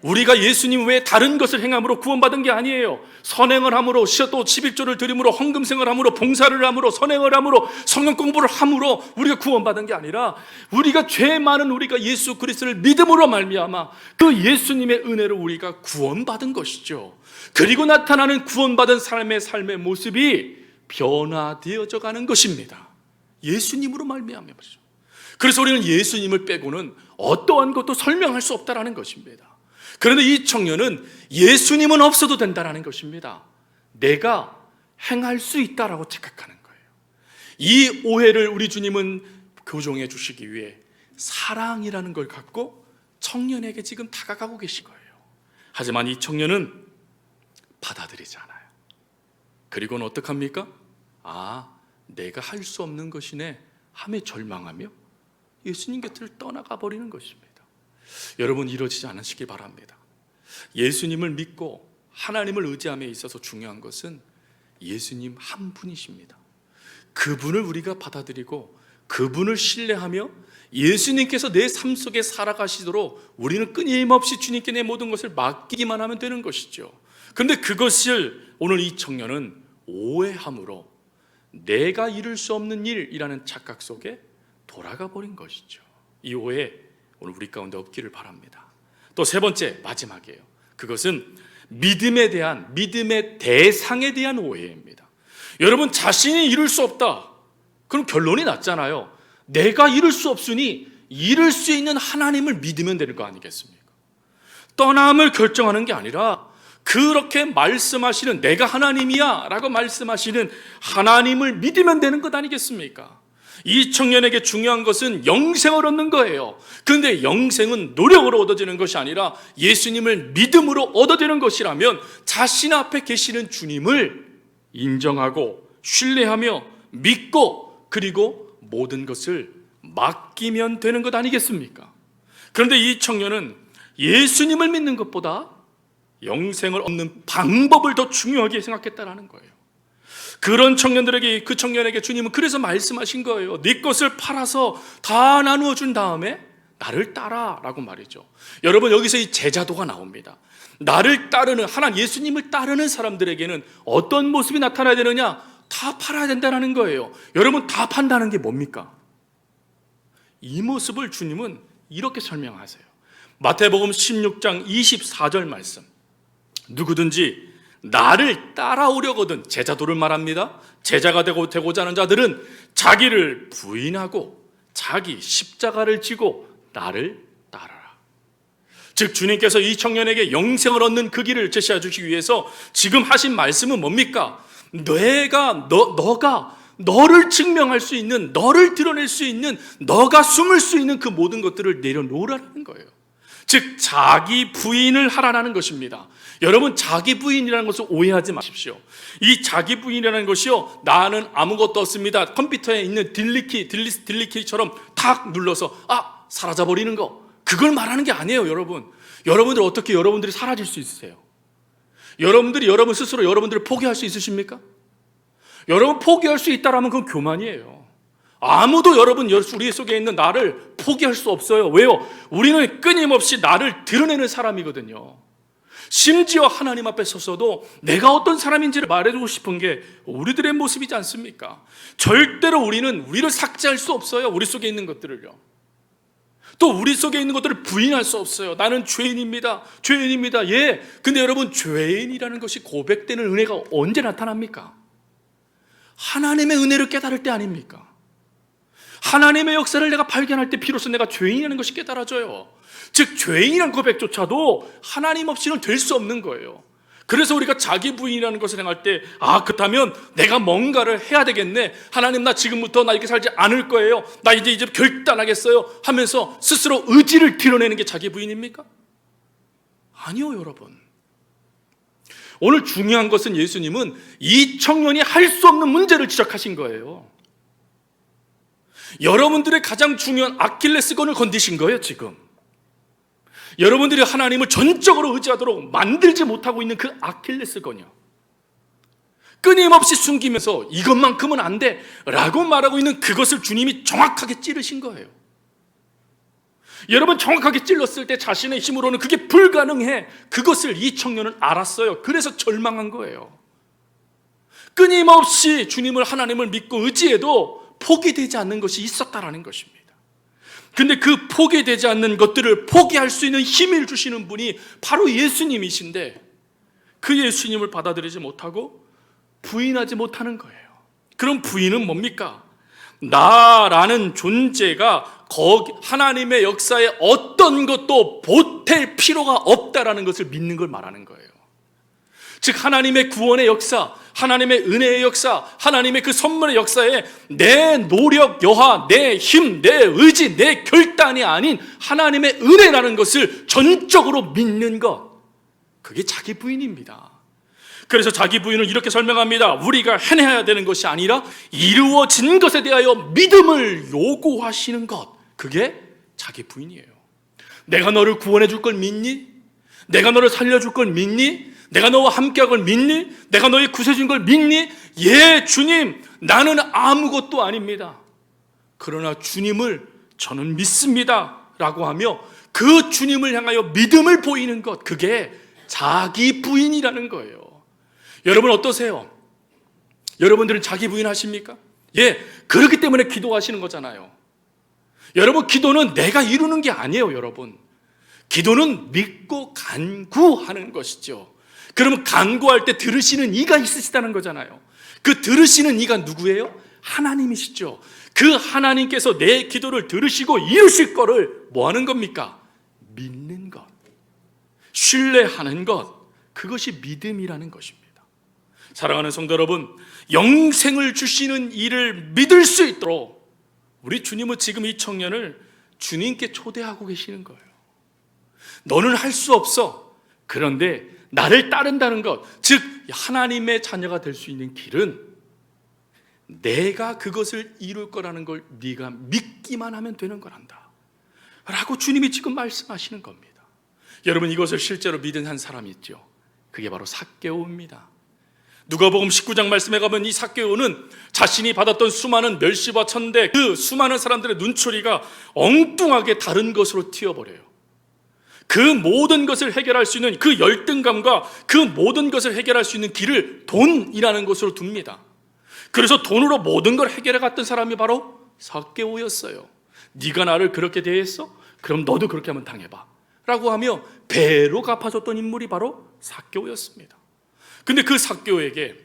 우리가 예수님 외에 다른 것을 행함으로 구원받은 게 아니에요. 선행을 함으로, 또 11조를 드림으로, 헌금생을 함으로, 봉사를 함으로, 선행을 함으로, 성경 공부를 함으로 우리가 구원받은 게 아니라 우리가 죄 많은 우리가 예수 그리스도를 믿음으로 말미암아 그 예수님의 은혜로 우리가 구원받은 것이죠. 그리고 나타나는 구원받은 삶의 모습이 변화되어져 가는 것입니다. 예수님으로 말미암아 말이죠. 그래서 우리는 예수님을 빼고는 어떠한 것도 설명할 수 없다라는 것입니다. 그런데 이 청년은 예수님은 없어도 된다는 것입니다. 내가 행할 수 있다라고 착각하는 거예요. 이 오해를 우리 주님은 교정해 주시기 위해 사랑이라는 걸 갖고 청년에게 지금 다가가고 계신 거예요. 하지만 이 청년은 받아들이지 않아요. 그리고는 어떡합니까? 내가 할 수 없는 것이네 하며 절망하며 예수님 곁을 떠나가 버리는 것입니다. 여러분, 이러지지 않으시기 바랍니다. 예수님을 믿고 하나님을 의지함에 있어서 중요한 것은 예수님 한 분이십니다. 그분을 우리가 받아들이고 그분을 신뢰하며 예수님께서 내 삶 속에 살아가시도록 우리는 끊임없이 주님께 내 모든 것을 맡기기만 하면 되는 것이죠. 그런데 그것을 오늘 이 청년은 오해함으로 내가 이룰 수 없는 일이라는 착각 속에 돌아가 버린 것이죠. 이 오해 오늘 우리 가운데 없기를 바랍니다. 또 세 번째, 마지막이에요. 그것은 믿음의 대상에 대한 오해입니다. 여러분, 자신이 이룰 수 없다, 그럼 결론이 났잖아요. 내가 이룰 수 없으니 이룰 수 있는 하나님을 믿으면 되는 거 아니겠습니까? 떠남을 결정하는 게 아니라 그렇게 말씀하시는, 내가 하나님이야 라고 말씀하시는 하나님을 믿으면 되는 것 아니겠습니까? 이 청년에게 중요한 것은 영생을 얻는 거예요. 그런데 영생은 노력으로 얻어지는 것이 아니라 예수님을 믿음으로 얻어지는 것이라면 자신 앞에 계시는 주님을 인정하고 신뢰하며 믿고 그리고 모든 것을 맡기면 되는 것 아니겠습니까? 그런데 이 청년은 예수님을 믿는 것보다 영생을 얻는 방법을 더 중요하게 생각했다는 거예요. 그런 청년들에게, 그 청년에게 주님은 그래서 말씀하신 거예요. 네 것을 팔아서 다 나누어 준 다음에 나를 따라라고 말이죠. 여러분, 여기서 이 제자도가 나옵니다. 나를 따르는, 하나님 예수님을 따르는 사람들에게는 어떤 모습이 나타나야 되느냐? 다 팔아야 된다는 거예요. 여러분, 다 판다는 게 뭡니까? 이 모습을 주님은 이렇게 설명하세요. 마태복음 16장 24절 말씀. 누구든지 나를 따라오려거든, 제자도를 말합니다. 제자가 되고자 하는 자들은 자기를 부인하고 자기 십자가를 지고 나를 따라라. 즉 주님께서 이 청년에게 영생을 얻는 그 길을 제시해 주시기 위해서 지금 하신 말씀은 뭡니까? 너가 너를 증명할 수 있는, 너를 드러낼 수 있는, 너가 숨을 수 있는 그 모든 것들을 내려놓으라는 거예요. 즉 자기 부인을 하라는 것입니다. 여러분, 자기 부인이라는 것을 오해하지 마십시오. 이 자기 부인이라는 것이요, 나는 아무것도 없습니다, 컴퓨터에 있는 딜리키처럼 탁 눌러서 사라져버리는 거, 그걸 말하는 게 아니에요. 여러분들 어떻게 여러분들이 사라질 수 있으세요? 여러분들이 여러분 스스로 여러분들을 포기할 수 있으십니까? 여러분 포기할 수 있다라면 그건 교만이에요. 아무도 여러분 우리 속에 있는 나를 포기할 수 없어요. 왜요? 우리는 끊임없이 나를 드러내는 사람이거든요. 심지어 하나님 앞에 서서도 내가 어떤 사람인지를 말해주고 싶은 게 우리들의 모습이지 않습니까? 절대로 우리를 삭제할 수 없어요. 우리 속에 있는 것들을요. 또 우리 속에 있는 것들을 부인할 수 없어요. 나는 죄인입니다. 예. 근데 여러분, 죄인이라는 것이 고백되는 은혜가 언제 나타납니까? 하나님의 은혜를 깨달을 때 아닙니까? 하나님의 역사를 내가 발견할 때 비로소 내가 죄인이라는 것이 깨달아져요. 즉 죄인이라는 고백조차도 하나님 없이는 될 수 없는 거예요. 그래서 우리가 자기 부인이라는 것을 행할 때 그렇다면 내가 뭔가를 해야 되겠네, 하나님 나 지금부터 나 이렇게 살지 않을 거예요, 나 이제 결단하겠어요 하면서 스스로 의지를 드러내는 게 자기 부인입니까? 아니요. 여러분, 오늘 중요한 것은 예수님은 이 청년이 할 수 없는 문제를 지적하신 거예요. 여러분들의 가장 중요한 아킬레스건을 건드신 거예요. 지금 여러분들이 하나님을 전적으로 의지하도록 만들지 못하고 있는 그 아킬레스건이요, 끊임없이 숨기면서 이것만큼은 안 돼 라고 말하고 있는 그것을 주님이 정확하게 찌르신 거예요. 여러분, 정확하게 찔렀을 때 자신의 힘으로는 그게 불가능해, 그것을 이 청년은 알았어요. 그래서 절망한 거예요. 끊임없이 하나님을 믿고 의지해도 포기되지 않는 것이 있었다라는 것입니다. 근데 그 포기되지 않는 것들을 포기할 수 있는 힘을 주시는 분이 바로 예수님이신데, 그 예수님을 받아들이지 못하고 부인하지 못하는 거예요. 그럼 부인은 뭡니까? 나라는 존재가 하나님의 역사에 어떤 것도 보탤 필요가 없다라는 것을 믿는 걸 말하는 거예요. 즉 하나님의 구원의 역사, 하나님의 은혜의 역사, 하나님의 그 선물의 역사에 내 노력, 여하, 내 힘, 내 의지, 내 결단이 아닌 하나님의 은혜라는 것을 전적으로 믿는 것, 그게 자기 부인입니다. 그래서 자기 부인을 이렇게 설명합니다. 우리가 해내야 되는 것이 아니라 이루어진 것에 대하여 믿음을 요구하시는 것, 그게 자기 부인이에요. 내가 너를 구원해 줄 걸 믿니? 내가 너를 살려줄 걸 믿니? 내가 너와 함께할 걸 믿니? 내가 너의 구세주인 걸 믿니? 예, 주님, 나는 아무것도 아닙니다. 그러나 주님을 저는 믿습니다 라고 하며 그 주님을 향하여 믿음을 보이는 것, 그게 자기 부인이라는 거예요. 여러분 어떠세요? 여러분들은 자기 부인 하십니까? 예, 그렇기 때문에 기도하시는 거잖아요. 여러분, 기도는 내가 이루는 게 아니에요. 여러분, 기도는 믿고 간구하는 것이죠. 그러면 간구할 때 들으시는 이가 있으시다는 거잖아요. 그 들으시는 이가 누구예요? 하나님이시죠. 그 하나님께서 내 기도를 들으시고 이루실 거를 뭐 하는 겁니까? 믿는 것, 신뢰하는 것, 그것이 믿음이라는 것입니다. 사랑하는 성도 여러분, 영생을 주시는 이를 믿을 수 있도록 우리 주님은 지금 이 청년을 주님께 초대하고 계시는 거예요. 너는 할 수 없어. 그런데 나를 따른다는 것, 즉 하나님의 자녀가 될 수 있는 길은 내가 그것을 이룰 거라는 걸 네가 믿기만 하면 되는 거란다 라고 주님이 지금 말씀하시는 겁니다. 여러분, 이것을 실제로 믿은 한 사람이 있죠. 그게 바로 삭개오입니다. 누가복음 19장 말씀에 가면 이 삭개오는 자신이 받았던 수많은 멸시와 천대, 그 수많은 사람들의 눈초리가 엉뚱하게 다른 것으로 튀어버려요. 그 모든 것을 해결할 수 있는 그 열등감과 그 모든 것을 해결할 수 있는 길을 돈이라는 것으로 둡니다. 그래서 돈으로 모든 걸 해결해 갔던 사람이 바로 삭개오였어요. 네가 나를 그렇게 대했어? 그럼 너도 그렇게 한번 당해봐 라고 하며 배로 갚아줬던 인물이 바로 삭개오였습니다. 근데 그 삭개오에게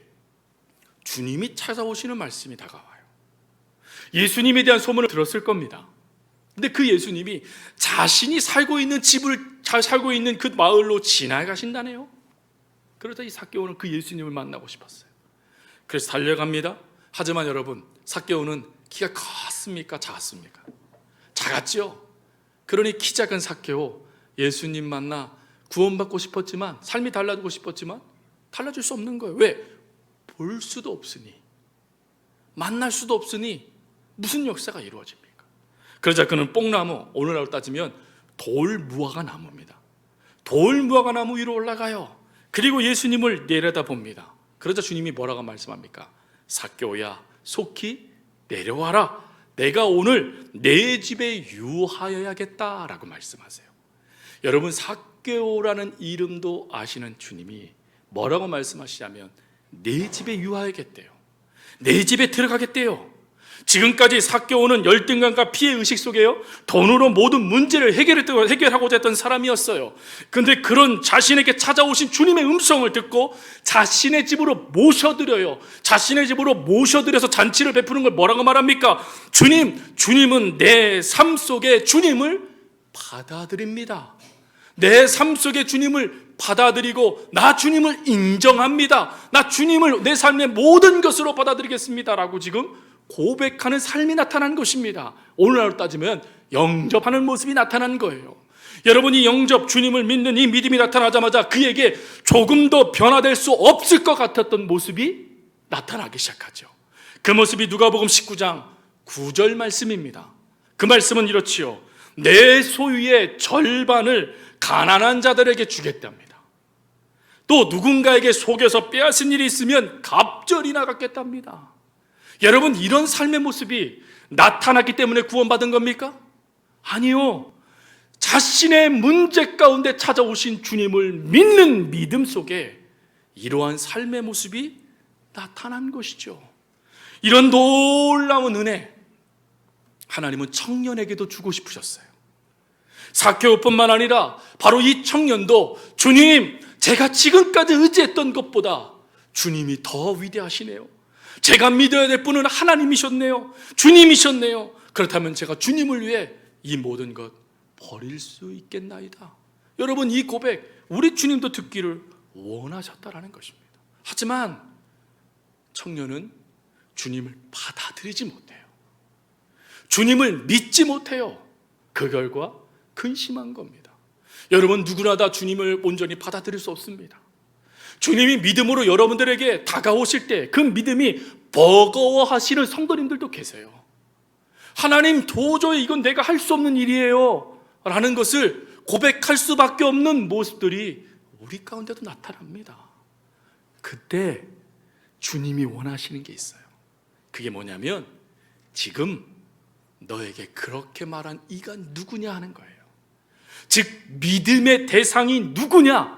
주님이 찾아오시는 말씀이 다가와요. 예수님에 대한 소문을 들었을 겁니다. 근데 그 예수님이 자신이 살고 있는 집을 잘 살고 있는 그 마을로 지나가신다네요. 그러자 이 삭개오는 그 예수님을 만나고 싶었어요. 그래서 달려갑니다. 하지만 여러분, 삭개오는 키가 컸습니까? 작았습니까? 작았죠. 그러니 키 작은 삭개오, 예수님 만나 구원받고 싶었지만, 삶이 달라지고 싶었지만 달라질 수 없는 거예요. 왜? 볼 수도 없으니, 만날 수도 없으니 무슨 역사가 이루어집니까? 그러자 그는 뽕나무, 오늘날로 따지면 돌무화과 나무입니다. 돌무화과 나무 위로 올라가요. 그리고 예수님을 내려다봅니다. 그러자 주님이 뭐라고 말씀합니까? 삭개오야, 속히 내려와라. 내가 오늘 내 집에 유하여야겠다라고 말씀하세요. 여러분, 삭개오라는 이름도 아시는 주님이 뭐라고 말씀하시냐면 내 집에 유하여야겠대요. 내 집에 들어가겠대요. 지금까지 삭개오는 열등감과 피해 의식 속에요, 돈으로 모든 문제를 해결하고자 했던 사람이었어요. 그런데 그런 자신에게 찾아오신 주님의 음성을 듣고 자신의 집으로 모셔드려요. 자신의 집으로 모셔드려서 잔치를 베푸는 걸 뭐라고 말합니까? 주님은 내 삶 속에 주님을 받아들입니다. 내 삶 속에 주님을 받아들이고 나 주님을 인정합니다. 나 주님을 내 삶의 모든 것으로 받아들이겠습니다 라고 지금 고백하는 삶이 나타난 것입니다. 오늘날로 따지면 영접하는 모습이 나타난 거예요. 여러분이 영접, 주님을 믿는 이 믿음이 나타나자마자 그에게 조금 더 변화될 수 없을 것 같았던 모습이 나타나기 시작하죠. 그 모습이 누가복음 19장 9절 말씀입니다. 그 말씀은 이렇지요. 내 소유의 절반을 가난한 자들에게 주겠답니다. 또 누군가에게 속여서 빼앗은 일이 있으면 갑절이 나갔겠답니다. 여러분, 이런 삶의 모습이 나타났기 때문에 구원받은 겁니까? 아니요. 자신의 문제 가운데 찾아오신 주님을 믿는 믿음 속에 이러한 삶의 모습이 나타난 것이죠. 이런 놀라운 은혜, 하나님은 청년에게도 주고 싶으셨어요. 삭개오뿐만 아니라 바로 이 청년도 주님, 제가 지금까지 의지했던 것보다 주님이 더 위대하시네요. 제가 믿어야 될 분은 하나님이셨네요. 주님이셨네요. 그렇다면 제가 주님을 위해 이 모든 것 버릴 수 있겠나이다. 여러분, 이 고백 우리 주님도 듣기를 원하셨다라는 것입니다. 하지만 청년은 주님을 받아들이지 못해요. 주님을 믿지 못해요. 그 결과 근심한 겁니다. 여러분, 누구나 다 주님을 온전히 받아들일 수 없습니다. 주님이 믿음으로 여러분들에게 다가오실 때 그 믿음이 버거워하시는 성도님들도 계세요. 하나님, 도저히 이건 내가 할 수 없는 일이에요 라는 것을 고백할 수밖에 없는 모습들이 우리 가운데도 나타납니다. 그때 주님이 원하시는 게 있어요. 그게 뭐냐면 지금 너에게 그렇게 말한 이가 누구냐 하는 거예요. 즉 믿음의 대상이 누구냐,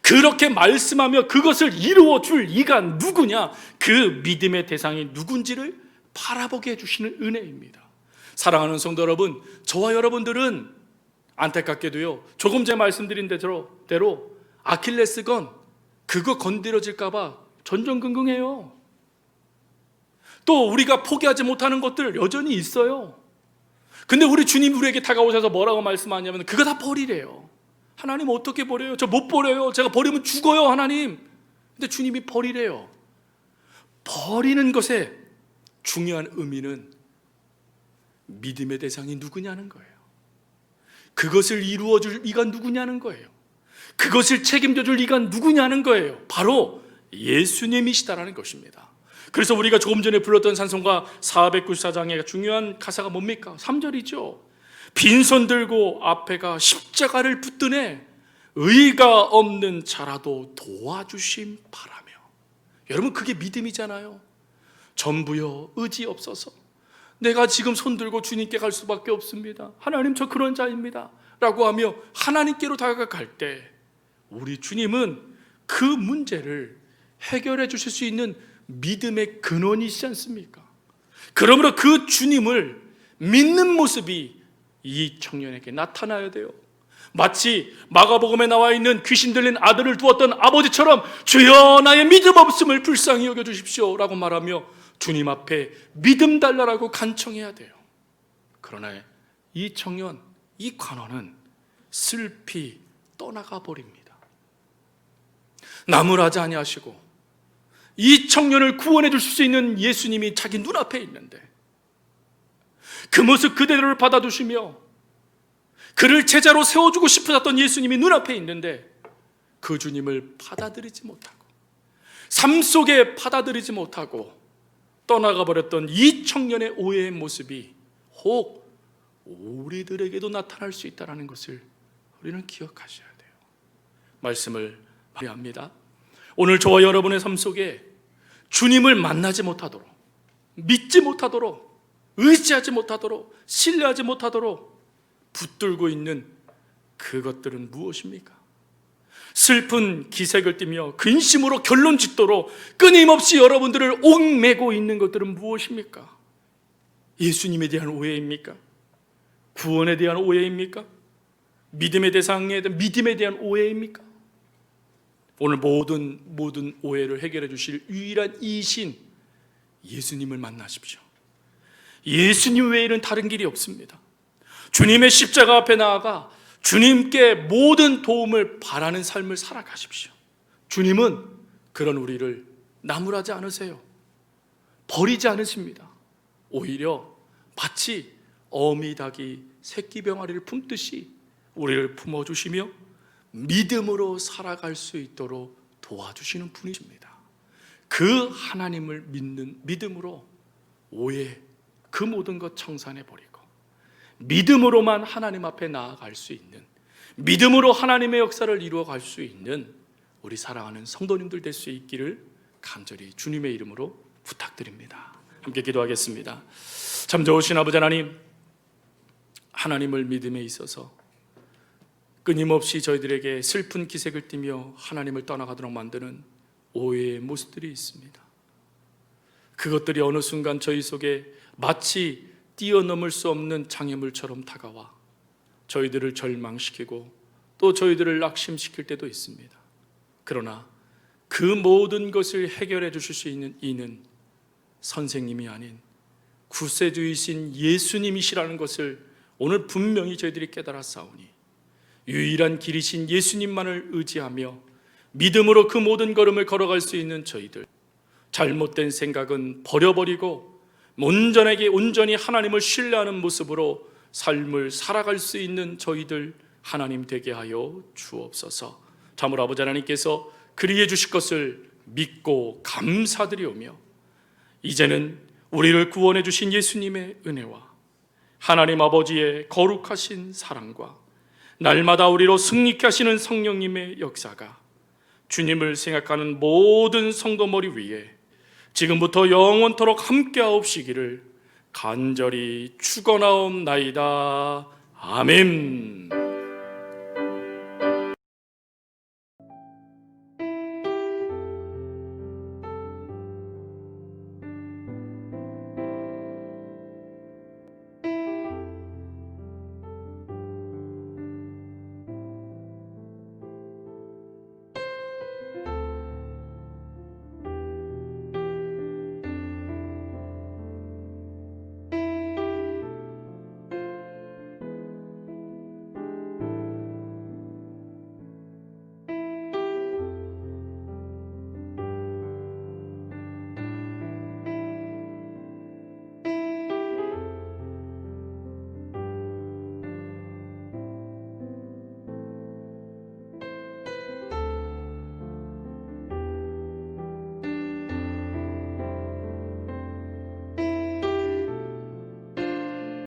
그렇게 말씀하며 그것을 이루어 줄 이가 누구냐, 그 믿음의 대상이 누군지를 바라보게 해주시는 은혜입니다. 사랑하는 성도 여러분, 저와 여러분들은 안타깝게도요, 조금 전에 말씀드린 대로 아킬레스건 그거 건드려질까 봐 전전긍긍해요. 또 우리가 포기하지 못하는 것들 여전히 있어요. 근데 우리 주님 우리에게 다가오셔서 뭐라고 말씀하냐면 그거 다 버리래요. 하나님, 어떻게 버려요? 저 못 버려요. 제가 버리면 죽어요, 하나님. 근데 주님이 버리래요. 버리는 것의 중요한 의미는 믿음의 대상이 누구냐는 거예요. 그것을 이루어줄 이가 누구냐는 거예요. 그것을 책임져줄 이가 누구냐는 거예요. 바로 예수님이시다라는 것입니다. 그래서 우리가 조금 전에 불렀던 찬송가 494장의 중요한 가사가 뭡니까? 3절이죠. 빈손 들고 앞에가 십자가를 붙드네 의가 없는 자라도 도와주심 바라며. 여러분, 그게 믿음이잖아요. 전부여 의지 없어서 내가 지금 손 들고 주님께 갈 수밖에 없습니다. 하나님, 저 그런 자입니다 라고 하며 하나님께로 다가갈 때 우리 주님은 그 문제를 해결해 주실 수 있는 믿음의 근원이시지 않습니까? 그러므로 그 주님을 믿는 모습이 이 청년에게 나타나야 돼요. 마치 마가복음에 나와 있는 귀신 들린 아들을 두었던 아버지처럼 주여 나의 믿음 없음을 불쌍히 여겨주십시오 라고 말하며 주님 앞에 믿음 달라라고 간청해야 돼요. 그러나 이 청년, 이 관원은 슬피 떠나가 버립니다. 나무라지 아니하시고 이 청년을 구원해 주실 수 있는 예수님이 자기 눈앞에 있는데 그 모습 그대로를 받아두시며 그를 제자로 세워주고 싶으셨던 예수님이 눈앞에 있는데 그 주님을 받아들이지 못하고 삶 속에 받아들이지 못하고 떠나가 버렸던 이 청년의 오해의 모습이 혹 우리들에게도 나타날 수 있다는 것을 우리는 기억하셔야 돼요. 말씀을 마무리합니다. 오늘 저와 여러분의 삶 속에 주님을 만나지 못하도록, 믿지 못하도록, 의지하지 못하도록, 신뢰하지 못하도록 붙들고 있는 그것들은 무엇입니까? 슬픈 기색을 띠며 근심으로 결론 짓도록 끊임없이 여러분들을 옥매고 있는 것들은 무엇입니까? 예수님에 대한 오해입니까? 구원에 대한 오해입니까? 믿음의 대상에 대한 믿음에 대한 오해입니까? 오늘 모든 오해를 해결해 주실 유일한 이신 예수님을 만나십시오. 예수님 외에는 다른 길이 없습니다. 주님의 십자가 앞에 나아가 주님께 모든 도움을 바라는 삶을 살아가십시오. 주님은 그런 우리를 나무라지 않으세요. 버리지 않으십니다. 오히려 마치 어미닭이 새끼 병아리를 품듯이 우리를 품어주시며 믿음으로 살아갈 수 있도록 도와주시는 분이십니다. 그 하나님을 믿는 믿음으로 오해, 그 모든 것 청산해버리고 믿음으로만 하나님 앞에 나아갈 수 있는, 믿음으로 하나님의 역사를 이루어갈 수 있는 우리 사랑하는 성도님들 될 수 있기를 간절히 주님의 이름으로 부탁드립니다. 함께 기도하겠습니다. 참 좋으신 아버지 하나님, 하나님을 믿음에 있어서 끊임없이 저희들에게 슬픈 기색을 띠며 하나님을 떠나가도록 만드는 오해의 모습들이 있습니다. 그것들이 어느 순간 저희 속에 마치 뛰어넘을 수 없는 장애물처럼 다가와 저희들을 절망시키고 또 저희들을 낙심시킬 때도 있습니다. 그러나 그 모든 것을 해결해 주실 수 있는 이는 선생님이 아닌 구세주이신 예수님이시라는 것을 오늘 분명히 저희들이 깨달았사오니 유일한 길이신 예수님만을 의지하며 믿음으로 그 모든 걸음을 걸어갈 수 있는 저희들, 잘못된 생각은 버려버리고 온전히 하나님을 신뢰하는 모습으로 삶을 살아갈 수 있는 저희들 하나님 되게 하여 주옵소서. 참으로 아버지 하나님께서 그리해 주실 것을 믿고 감사드리오며 이제는 우리를 구원해 주신 예수님의 은혜와 하나님 아버지의 거룩하신 사랑과 날마다 우리로 승리케 하시는 성령님의 역사가 주님을 생각하는 모든 성도 머리 위에 지금부터 영원토록 함께하옵시기를 간절히 축원하옵나이다. 아멘.